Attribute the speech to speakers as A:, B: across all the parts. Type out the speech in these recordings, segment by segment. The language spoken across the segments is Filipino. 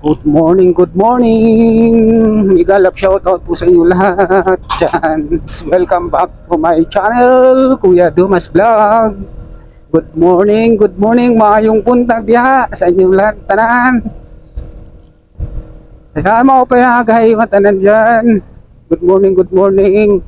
A: Good morning, good morning! Igalap shoutout po sa inyo lahat dyan. Welcome back to my channel, Kuya Dumas Vlog. Good morning, maayong buntag diha sa inyong lahat tanan. Kaya mo pa yung tanan dyan. Good morning, good morning.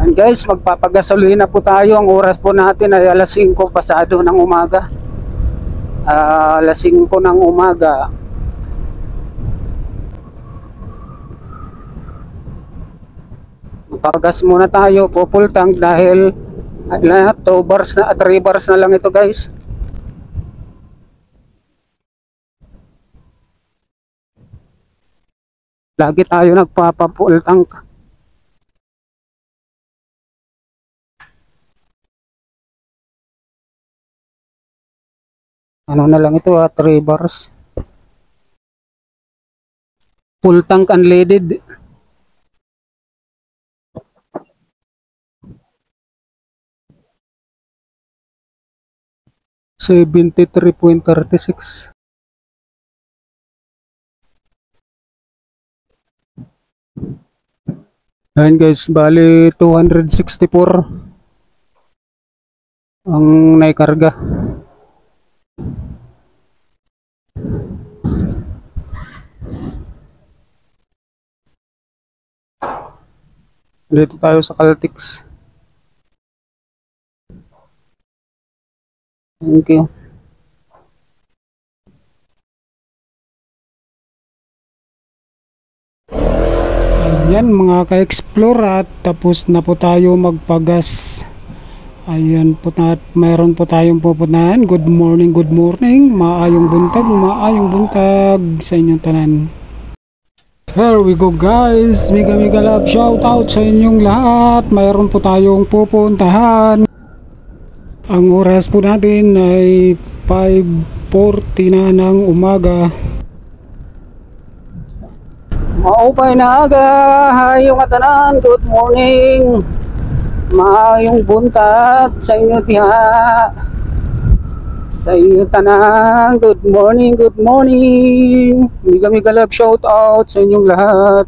A: And guys, magpapagasolina po tayo. Ang oras po natin ay alas 5 pasado ng umaga. Alas 5 ng umaga. Magpapagas muna tayo po full tank dahil 2 bars na, 3 bars na lang ito guys. Lagi tayo nagpapa-full tank. Ano na lang ito 3 bars. Full tank unleaded. $73.36. Ayan guys, bali 264 ang naikarga. Dito tayo sa Caltex. Thank you. Ayan mga ka-explore, at tapos na po tayo magpagas. Ayan po, mayroon po tayong pupuntahan. Good morning, maayong buntag sa inyong tanan. Here we go guys, mega love shout out sa inyong lahat. Mayroon po tayong pupuntahan. Ang oras po natin ay 5:40 na ng umaga. Maupay na aga, hayong atanan, good morning. Maayong buntag sa inyo diha. Sa inyo tanan, good morning. Mega love shout out sa inyong lahat.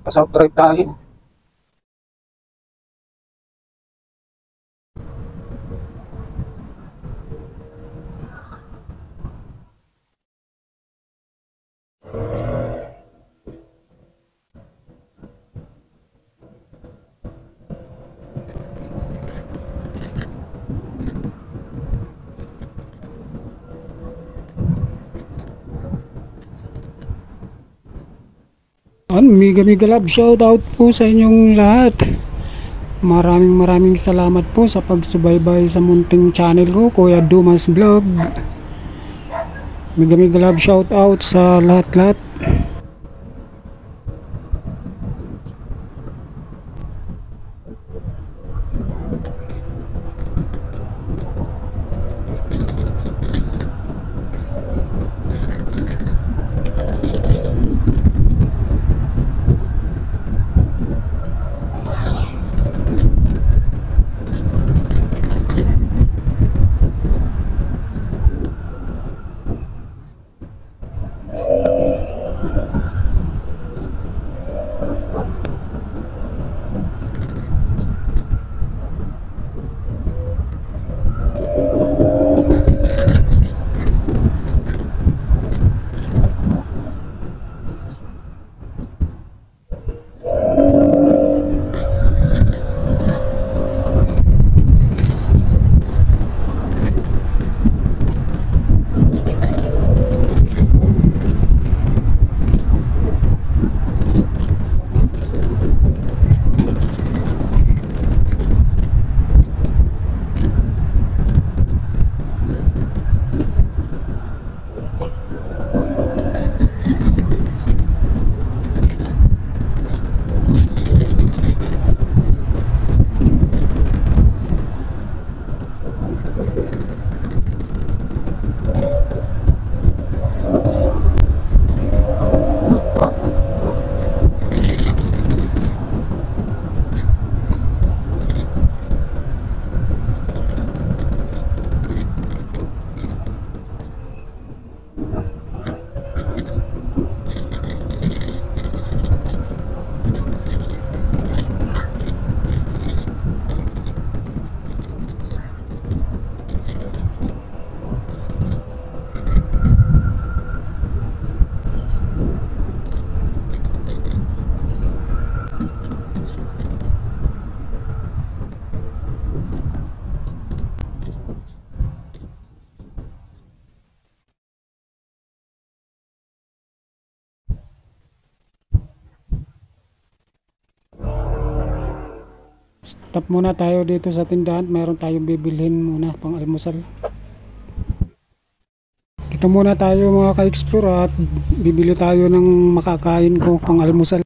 A: Pasok drive tayo. Mega love shout out po sa inyong lahat. Maraming salamat po sa pagsubaybay sa munting channel ko, Kuya Dumas Vlog. Mega love shout out sa lahat. Stop muna tayo dito sa tindahan. Meron tayong bibilhin muna pang almusal. Dito muna tayo mga ka-explore at bibili tayo ng makakain ko pang almusal.